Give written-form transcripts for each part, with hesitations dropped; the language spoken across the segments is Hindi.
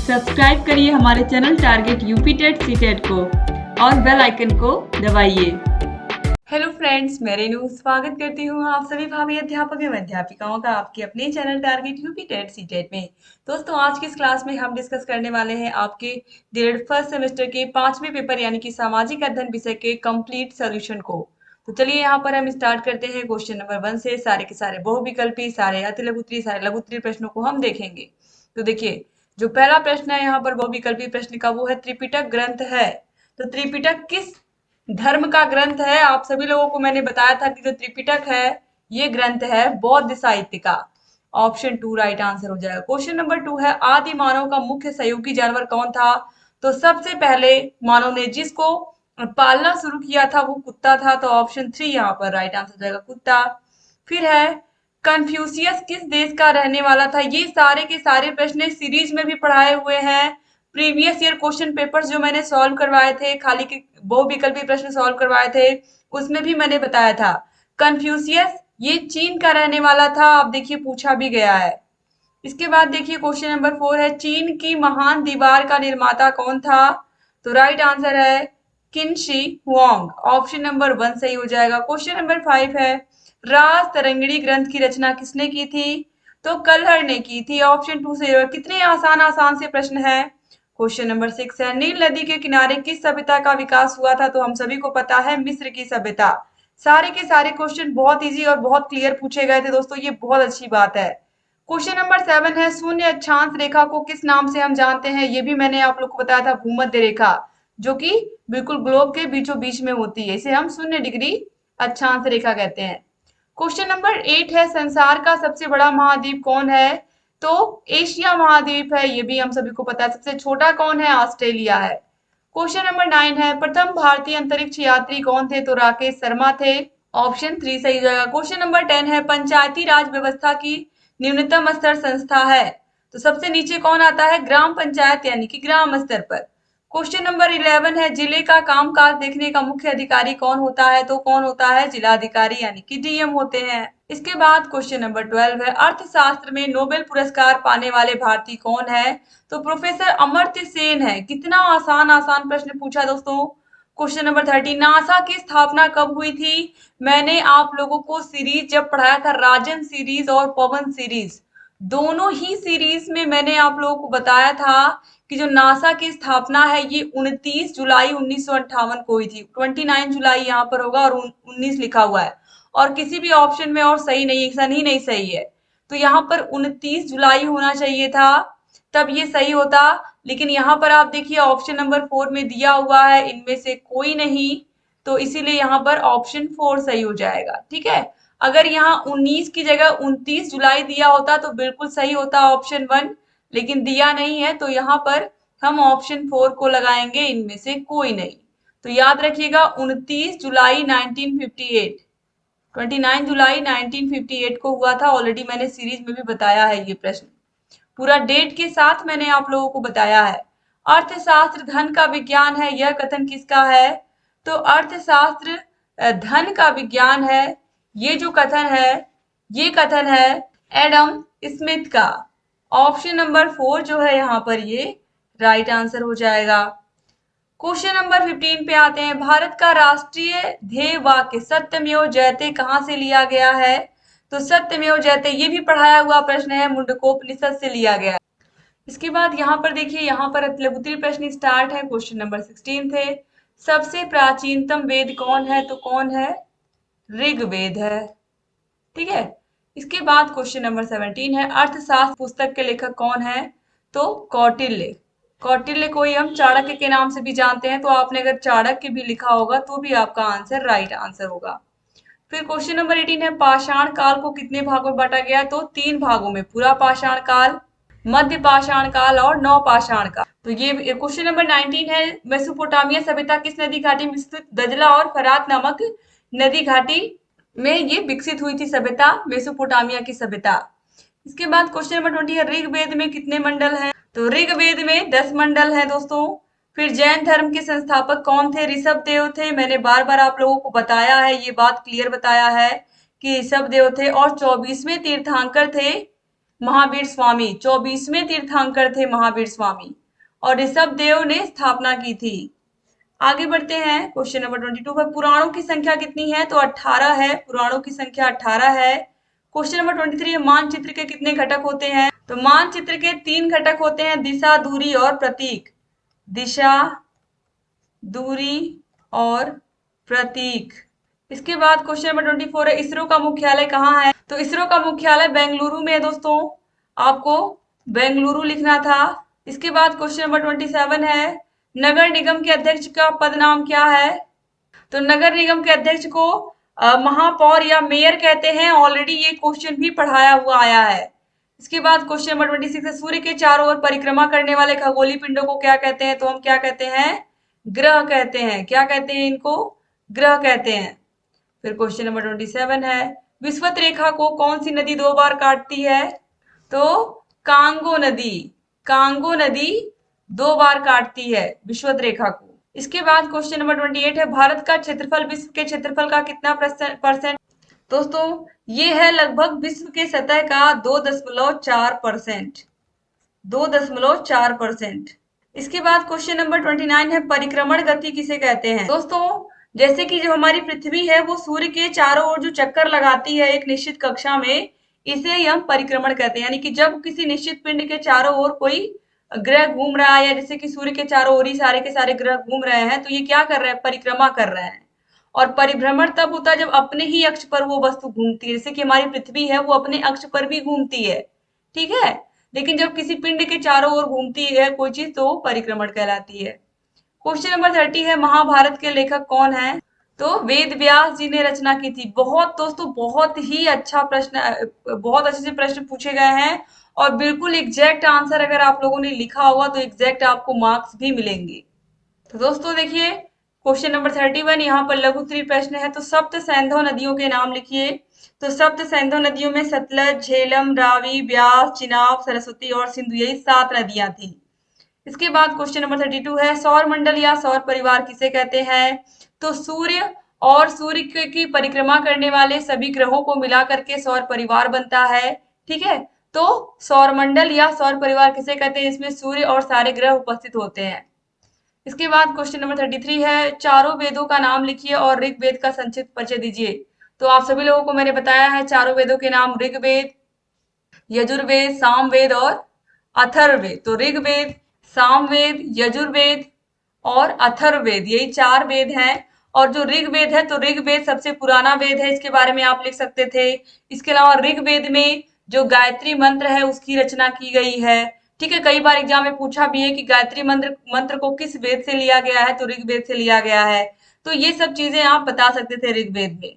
सब्सक्राइब करिए हमारे channel target UP TET CTET को और बेल आइकन को दबाइए। हेलो फ्रेंड्स, मैं रेनू स्वागत करती हूँ आप सभी भावी अध्यापक एवं अध्यापिकाओं का आपके अपने channel target UP TET CTET में। दोस्तों, आज की इस क्लास में हम डिस्कस करने वाले हैं आपके ग्रेड फर्स्ट सेमेस्टर के 5वें पेपर यानी कि सामाजिक अध्ययन विषय के कंप्लीट सोल्यूशन को। तो चलिए यहाँ पर हम स्टार्ट करते हैं क्वेश्चन नंबर 1 से। सारे के सारे बहुविकल्पी, सारे अति लघुत्तरीय, सारे लघुत्तरीय प्रश्नों को हम देखेंगे। तो देखिए, जो पहला प्रश्न है यहाँ पर बहुविकल्पी प्रश्न का, वो है त्रिपिटक ग्रंथ है। तो त्रिपिटक किस धर्म का ग्रंथ है? आप सभी लोगों को मैंने बताया था कि जो त्रिपिटक है ये ग्रंथ है बौद्ध साहित्य का। ऑप्शन 2 राइट आंसर हो जाएगा। क्वेश्चन नंबर 2 है आदि मानव का मुख्य सहयोगी जानवर कौन था? तो सबसे पहले मानव ने जिसको पालना शुरू किया था वो कुत्ता था। तो ऑप्शन 3 यहाँ पर राइट आंसर हो जाएगा, कुत्ता। फिर है कन्फ्यूशियस किस देश का रहने वाला था? ये सारे के सारे प्रश्न सीरीज में भी पढ़ाए हुए हैं। प्रीवियस ईयर क्वेश्चन पेपर्स जो मैंने सॉल्व करवाए थे, खाली के बहुविकल्पी प्रश्न सॉल्व करवाए थे, उसमें भी मैंने बताया था कन्फ्यूशियस ये चीन का रहने वाला था। अब देखिए पूछा भी गया है। इसके बाद देखिए क्वेश्चन नंबर 4 है चीन की महान दीवार का निर्माता कौन था? तो राइट आंसर है किनशी हुआंग। ऑप्शन नंबर 1 सही हो जाएगा। क्वेश्चन नंबर 5 है राज तरंगिणी ग्रंथ की रचना किसने की थी? तो कल्हड़ ने की थी। ऑप्शन 2 सही होगा। कितने आसान आसान से प्रश्न है। क्वेश्चन नंबर 6 है नील नदी के किनारे किस सभ्यता का विकास हुआ था? तो हम सभी को पता है मिस्र की सभ्यता। सारे के सारे क्वेश्चन बहुत इजी और बहुत क्लियर पूछे गए थे दोस्तों, ये बहुत अच्छी बात है। क्वेश्चन नंबर 7 है शून्य अक्षांश रेखा को किस नाम से हम जानते हैं? ये भी मैंने आप लोग को बताया था, भूमध्य रेखा, जो कि बिल्कुल ग्लोब के बीचों बीच में होती है, इसे हम 0 डिग्री अक्षांश रेखा कहते हैं। क्वेश्चन नंबर 8 है संसार का सबसे बड़ा महाद्वीप कौन है? तो एशिया महाद्वीप है, ये भी हम सभी को पता है। सबसे छोटा कौन है? ऑस्ट्रेलिया है। क्वेश्चन नंबर 9 है प्रथम भारतीय अंतरिक्ष यात्री कौन थे? तो राकेश शर्मा थे। ऑप्शन 3 सही जाएगा। क्वेश्चन नंबर 10 है पंचायती राज व्यवस्था की न्यूनतम स्तर संस्था है। तो सबसे नीचे कौन आता है? ग्राम पंचायत यानी कि ग्राम स्तर पर। क्वेश्चन नंबर 11 है जिले का कामकाज देखने का मुख्य अधिकारी कौन होता है? तो कौन होता है? जिलाधिकारी यानी कि डीएम होते हैं। इसके बाद क्वेश्चन नंबर 12 है अर्थशास्त्र में नोबेल पुरस्कार पाने वाले भारतीय कौन है? तो प्रोफेसर अमर्त्य सेन है। कितना आसान आसान प्रश्न पूछा दोस्तों। क्वेश्चन नंबर 13 नासा की स्थापना कब हुई थी? मैंने आप लोगों को सीरीज जब पढ़ाया था, राजन सीरीज और पवन सीरीज, दोनों ही सीरीज में मैंने आप लोगों को बताया था कि जो नासा की स्थापना है ये 29 जुलाई 1958 को हुई थी। 29 जुलाई यहाँ पर होगा और 19 लिखा हुआ है, और किसी भी ऑप्शन में और सही नहीं, सन ही नहीं सही है। तो यहाँ पर 29 जुलाई होना चाहिए था, तब ये सही होता। लेकिन यहाँ पर आप देखिए ऑप्शन नंबर 4 में दिया हुआ है इनमें से कोई नहीं, तो इसीलिए यहाँ पर ऑप्शन 4 सही हो जाएगा। ठीक है, अगर यहाँ 19 की जगह 29 जुलाई दिया होता तो बिल्कुल सही होता ऑप्शन 1, लेकिन दिया नहीं है, तो यहाँ पर हम ऑप्शन 4 को लगाएंगे, इनमें से कोई नहीं। तो याद रखिएगा 29 जुलाई 1958, 29 जुलाई 1958 को हुआ था। ऑलरेडी मैंने सीरीज में भी बताया है ये प्रश्न, पूरा डेट के साथ मैंने आप लोगों को बताया है। अर्थशास्त्र धन का विज्ञान है, यह कथन किसका है? तो अर्थशास्त्र धन का विज्ञान है, ये जो कथन है ये कथन है एडम स्मिथ का। ऑप्शन नंबर 4 जो है यहाँ पर ये राइट आंसर हो जाएगा। क्वेश्चन नंबर 15 पे आते हैं भारत का राष्ट्रीय ध्येय वाक्य सत्यमेव जयते कहाँ से लिया गया है? तो सत्यमेव जयते ये भी पढ़ाया हुआ प्रश्न है, मुंडकोपनिषद से लिया गया है। इसके बाद यहाँ पर देखिए, यहाँ पर लघुत्तरीय प्रश्न स्टार्ट है। क्वेश्चन नंबर 16 थे सबसे प्राचीनतम वेद कौन है? तो कौन है? ऋग्वेद है। ठीक है, इसके बाद क्वेश्चन नंबर 17 है अर्थशास्त्र पुस्तक के लेखक कौन है? तो कौटिल्य। कौटिल्य को ही हम चाणक्य के नाम से भी जानते हैं, तो आपने अगर चाणक्य भी लिखा होगा तो भी आपका आंसर राइट आंसर होगा। फिर क्वेश्चन नंबर 18 है पाषाण काल को कितने भागों में बांटा गया? तो 3 भागों में, पूरा पाषाण काल, मध्य पाषाण काल और नवपाषाण काल। तो ये क्वेश्चन नंबर 19 है मेसोपोटामिया सभ्यता किस नदी घाटी में स्थित? दजला और फरात नामक नदी घाटी में ये विकसित हुई थी सभ्यता, मेसोपोटामिया की सभ्यता। इसके बाद क्वेश्चन नंबर 20 है ऋग्वेद में कितने मंडल हैं? तो ऋग्वेद में 10 मंडल हैं दोस्तों। फिर जैन धर्म के संस्थापक कौन थे? ऋषभ देव थे। मैंने बार बार आप लोगों को बताया है, ये बात क्लियर बताया है कि ऋषभ देव थे। और 24वें तीर्थंकर थे महावीर स्वामी 24वें तीर्थंकर थे महावीर स्वामी, और ऋषभ देव ने स्थापना की थी। आगे बढ़ते हैं क्वेश्चन नंबर 22 पर, पुराणों की संख्या कितनी है? तो 18 है, पुराणों की संख्या 18 है। क्वेश्चन नंबर 23 है, मानचित्र के कितने घटक होते हैं? तो मानचित्र के 3 घटक होते हैं, दिशा, दूरी और प्रतीक। दिशा, दूरी और प्रतीक। इसके बाद क्वेश्चन नंबर 24 है, इसरो का मुख्यालय कहाँ है? तो इसरो का मुख्यालय बेंगलुरु में है दोस्तों, आपको बेंगलुरु लिखना था। इसके बाद क्वेश्चन नंबर 27 है, नगर निगम के अध्यक्ष का पद नाम क्या है? तो नगर निगम के अध्यक्ष को महापौर या मेयर कहते हैं। ऑलरेडी ये क्वेश्चन भी पढ़ाया हुआ आया है। इसके बाद क्वेश्चन नंबर 26 है, सूर्य के चारों ओर परिक्रमा करने वाले खगोलीय पिंडों को क्या कहते हैं? तो हम क्या कहते हैं? ग्रह कहते हैं। क्या कहते हैं इनको? ग्रह कहते हैं। फिर क्वेश्चन नंबर 27 है, विषुवत रेखा को कौन सी नदी 2 बार काटती है? तो कांगो नदी। कांगो नदी 2 बार काटती है विषुवत रेखा को। इसके बाद क्वेश्चन नंबर 28 है, भारत का क्षेत्रफल विश्व के क्षेत्रफल का कितना परसेंट? दोस्तों ये है लगभग विश्व के सतह का 2.4%। 2.4%। इसके बाद क्वेश्चन नंबर 29 है, परिक्रमण गति किसे कहते हैं? दोस्तों जैसे कि जो हमारी पृथ्वी है वो सूर्य के चारों ओर जो चक्कर लगाती है एक निश्चित कक्षा में, इसे ही हम परिक्रमण कहते हैं। यानी कि जब किसी निश्चित पिंड के चारों ओर कोई ग्रह घूम रहा है, या जैसे कि सूर्य के चारों ओर ही सारे के सारे ग्रह घूम रहे हैं, तो ये क्या कर रहे हैं? परिक्रमा कर रहे हैं। और परिभ्रमण तब होता है जब अपने ही अक्ष पर वो वस्तु घूमती है, जैसे कि हमारी पृथ्वी है वो अपने अक्ष पर भी घूमती है, ठीक है। लेकिन जब किसी पिंड के चारों ओर घूमती है कोई चीज, तो वो परिक्रमण कहलाती है। क्वेश्चन नंबर 30 है, महाभारत के लेखक कौन है? तो वेद व्यास जी ने रचना की थी। बहुत दोस्तों बहुत ही अच्छा प्रश्न, बहुत अच्छे से प्रश्न पूछे गए हैं, और बिल्कुल एग्जैक्ट आंसर अगर आप लोगों ने लिखा होगा तो एग्जैक्ट आपको मार्क्स भी मिलेंगे। तो दोस्तों देखिए क्वेश्चन नंबर 31 यहाँ पर लघु उत्तरीय प्रश्न है, तो सप्त सैंधव नदियों के नाम लिखिए। तो सप्त सैंधव नदियों में सतलज, झेलम, रावी, ब्यास, चिनाब, सरस्वती और सिंधु, यही 7 नदियां थी। इसके बाद क्वेश्चन नंबर 32 है, सौर मंडल या सौर परिवार किसे कहते हैं? तो सूर्य और सूर्य की परिक्रमा करने वाले सभी ग्रहों को मिला करके सौर परिवार बनता है, ठीक है। तो सौर मंडल या सौर परिवार किसे कहते हैं? इसमें सूर्य और सारे ग्रह उपस्थित होते हैं। इसके बाद क्वेश्चन नंबर 33 है, चारों वेदों का नाम लिखिए और ऋग्वेद का संक्षिप्त परिचय दीजिए। तो आप सभी लोगों को मैंने बताया है चारों वेदों के नाम, ऋग्वेद, यजुर्वेद, सामवेद और अथर्ववेद। तो ऋग्वेद, सामवेद, यजुर्वेद और अथर्ववेद, यही 4 वेद हैं। और जो ऋग्वेद है, तो ऋग्वेद सबसे पुराना वेद है, इसके बारे में आप लिख सकते थे। इसके अलावा ऋग्वेद में जो गायत्री मंत्र है उसकी रचना की गई है, ठीक है। कई बार एग्जाम में पूछा भी है कि गायत्री मंत्र मंत्र को किस वेद से लिया गया है, तो ऋग्वेद से लिया गया है। तो ये सब चीजें आप बता सकते थे ऋग्वेद में।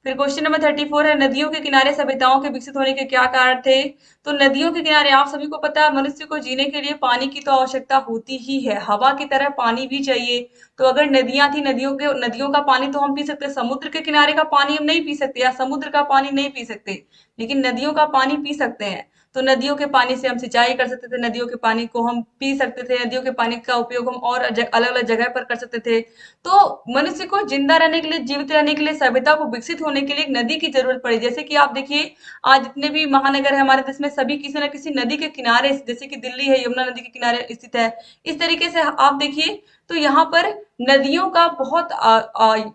फिर क्वेश्चन नंबर 34 है, नदियों के किनारे सभ्यताओं के विकसित होने के क्या कारण थे? तो नदियों के किनारे आप सभी को पता है मनुष्य को जीने के लिए पानी की तो आवश्यकता होती ही है, हवा की तरह पानी भी चाहिए। तो अगर नदियां थी, नदियों का पानी तो हम पी सकते, समुद्र के किनारे का पानी हम नहीं पी सकते, या समुद्र का पानी नहीं पी सकते, लेकिन नदियों का पानी पी सकते हैं। तो नदियों के पानी से हम सिंचाई कर सकते थे, नदियों के पानी को हम पी सकते थे, नदियों के पानी का उपयोग हम और अलग अलग जगह पर कर सकते थे। तो मनुष्य को जिंदा रहने के लिए, जीवित रहने के लिए, सभ्यता को विकसित होने के लिए एक नदी की जरूरत पड़ी। जैसे कि आप देखिए आज जितने भी महानगर है हमारे देश में, सभी किसी न किसी नदी के किनारे, जैसे कि दिल्ली है यमुना नदी के किनारे स्थित है। इस तरीके से आप देखिए तो यहाँ पर नदियों का बहुत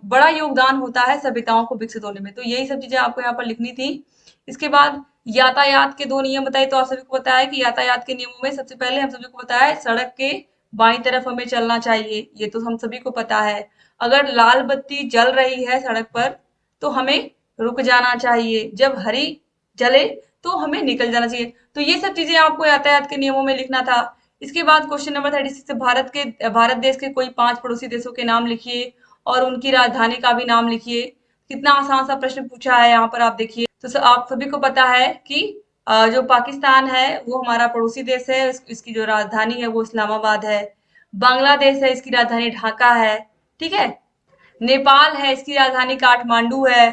बड़ा योगदान होता है सभ्यताओं को विकसित होने में। तो यही सब चीजें आपको यहाँ पर लिखनी थी। इसके बाद यातायात के 2 नियम बताए। तो आप सभी को पता है कि यातायात के नियमों में सबसे पहले हम सभी को पता है सड़क के बाईं तरफ हमें चलना चाहिए, ये तो हम सभी को पता है। अगर लाल बत्ती जल रही है सड़क पर तो हमें रुक जाना चाहिए, जब हरी जले तो हमें निकल जाना चाहिए। तो ये सब चीजें आपको यातायात के नियमों में लिखना था। इसके बाद क्वेश्चन नंबर 36 से भारत देश के कोई 5 पड़ोसी देशों के नाम लिखिए और उनकी राजधानी का भी नाम लिखिए। कितना आसान सा प्रश्न पूछा है यहाँ पर, आप देखिए। तो आप सभी को पता है कि जो पाकिस्तान है वो हमारा पड़ोसी देश है, इसकी जो राजधानी है वो इस्लामाबाद है। बांग्लादेश है, इसकी राजधानी ढाका है, ठीक है। नेपाल है, इसकी राजधानी काठमांडू है।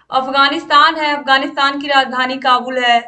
अफगानिस्तान है, अफगानिस्तान की राजधानी काबुल है।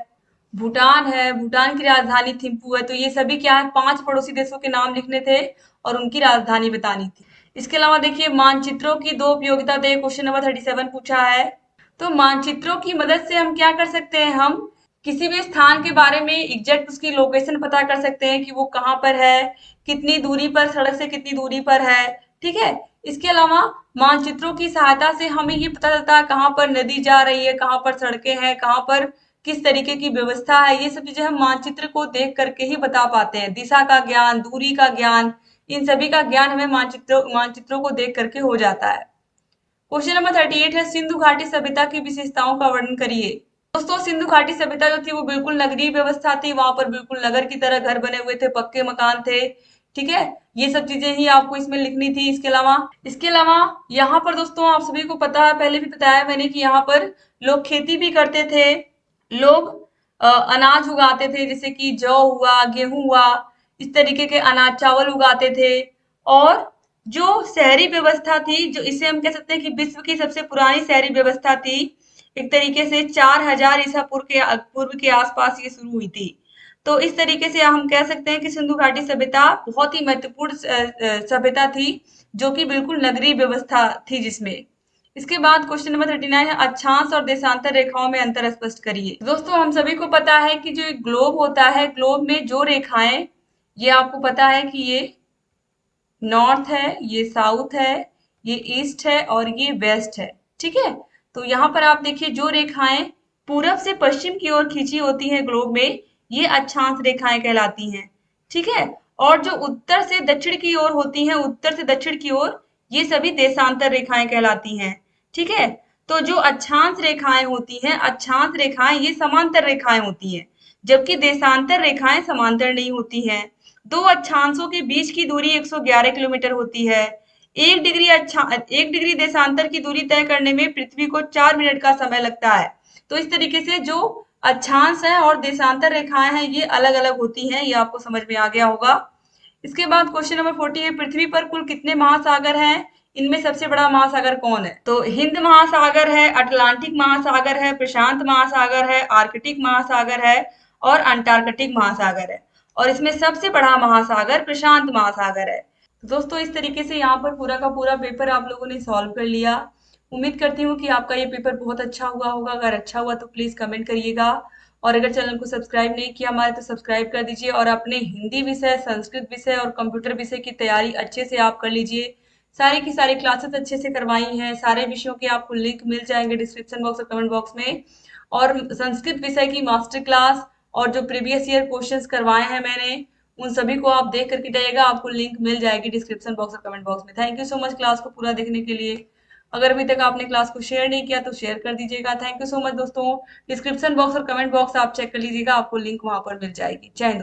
भूटान है, भूटान की राजधानी थिम्पू है। तो ये सभी क्या है, 5 पड़ोसी देशों के नाम लिखने थे और उनकी राजधानी बतानी थी। इसके अलावा देखिए मानचित्रों की 2 उपयोगिता दे, क्वेश्चन नंबर 37 पूछा है। तो मानचित्रों की मदद से हम क्या कर सकते हैं, हम किसी भी स्थान के बारे में एग्जैक्ट उसकी लोकेशन पता कर सकते हैं कि वो कहाँ पर है, कितनी दूरी पर, सड़क से कितनी दूरी पर है। ठीक है। इसके अलावा मानचित्रों की सहायता से हमें ये पता चलता है कहाँ पर नदी जा रही है, कहाँ पर सड़कें हैं, कहाँ पर किस तरीके की व्यवस्था है। ये सब चीजें हम मानचित्र को देख करके ही बता पाते हैं। दिशा का ज्ञान, दूरी का ज्ञान, इन सभी का ज्ञान हमें मानचित्रों को देख करके हो जाता है। क्वेश्चन नंबर 38 है, सिंधु घाटी सभ्यता की विशेषताओं का वर्णन करिए। दोस्तों, सिंधु घाटी सभ्यता जो थी वो बिल्कुल नगरीय व्यवस्था थी। वहां पर बिल्कुल नगर की तरह घर बने हुए थे, पक्के मकान थे। ठीक है। ये सब चीजें ही आपको इसमें लिखनी थी। इसके अलावा यहाँ पर दोस्तों आप सभी को पता है, पहले भी बताया मैंने कि यहाँ पर लोग खेती भी करते थे। लोग अनाज उगाते थे, जैसे कि जौ हुआ, गेहूं हुआ, इस तरीके के अनाज, चावल उगाते थे। और जो शहरी व्यवस्था थी, जो इसे हम कह सकते हैं कि विश्व की सबसे पुरानी शहरी व्यवस्था थी, एक तरीके से 4000 ईसा पूर्व के आसपास ये शुरू हुई थी। तो इस तरीके से हम कह सकते हैं कि सिंधु घाटी सभ्यता बहुत ही महत्वपूर्ण सभ्यता थी, जो कि बिल्कुल नगरीय व्यवस्था थी जिसमें। इसके बाद क्वेश्चन नंबर 39 है, अक्षांश और देशांतर रेखाओं में अंतर स्पष्ट करिए। दोस्तों, हम सभी को पता है कि जो एक ग्लोब होता है, ग्लोब में जो रेखाएं, ये आपको पता है कि ये नॉर्थ है, ये साउथ है, ये ईस्ट है और ये वेस्ट है। ठीक है। तो यहाँ पर आप देखिए, जो रेखाएं पूरब से पश्चिम की ओर खींची होती हैं ग्लोब में, ये अक्षांश रेखाएं कहलाती हैं। ठीक है। और जो उत्तर से दक्षिण की ओर होती हैं, उत्तर से दक्षिण की ओर, ये सभी देशांतर रेखाएं कहलाती हैं। ठीक है। तो जो अक्षांश रेखाएं होती हैं, अक्षांश रेखाएं ये समांतर रेखाएं होती हैं, जबकि देशांतर रेखाएं समांतर नहीं होती हैं। दो अक्षांशों के बीच की दूरी 111 किलोमीटर होती है। 1 डिग्री देशांतर की दूरी तय करने में पृथ्वी को 4 मिनट का समय लगता है। तो इस तरीके से जो अक्षांश है और देशांतर रेखाएं हैं, ये अलग अलग होती हैं। ये आपको समझ में आ गया होगा। इसके बाद क्वेश्चन नंबर 40 है, पृथ्वी पर कुल कितने महासागर हैं? इनमें सबसे बड़ा महासागर कौन है? तो हिंद महासागर है, अटलांटिक महासागर है, प्रशांत महासागर है, आर्कटिक महासागर है और अंटार्कटिक महासागर है। और इसमें सबसे बड़ा महासागर प्रशांत महासागर है। तो दोस्तों, इस तरीके से यहाँ पर पूरा का पूरा पेपर आप लोगों ने सॉल्व कर लिया। उम्मीद करती हूँ कि आपका ये पेपर बहुत अच्छा हुआ होगा। अगर अच्छा हुआ तो प्लीज कमेंट करिएगा, और अगर चैनल को सब्सक्राइब नहीं किया हमारे तो सब्सक्राइब कर दीजिए, और अपने हिंदी विषय, संस्कृत विषय और कंप्यूटर विषय की तैयारी अच्छे से आप कर लीजिए। सारी की सारी क्लासेस अच्छे से करवाई हैं। सारे विषयों के आपको लिंक मिल जाएंगे डिस्क्रिप्शन बॉक्स और कमेंट बॉक्स में। और संस्कृत विषय की मास्टर क्लास और जो प्रीवियस ईयर क्वेश्चंस करवाए हैं मैंने, उन सभी को आप देख करके जाइएगा। आपको लिंक मिल जाएगी डिस्क्रिप्शन बॉक्स और कमेंट बॉक्स में। Thank you so much class को पूरा देखने के लिए। अगर अभी तक आपने क्लास को शेयर नहीं किया तो शेयर कर दीजिएगा। थैंक यू सो मच दोस्तों। डिस्क्रिप्शन बॉक्स और कमेंट बॉक्स आप चेक कर लीजिएगा, आपको लिंक वहां पर मिल जाएगी। जय हिंद।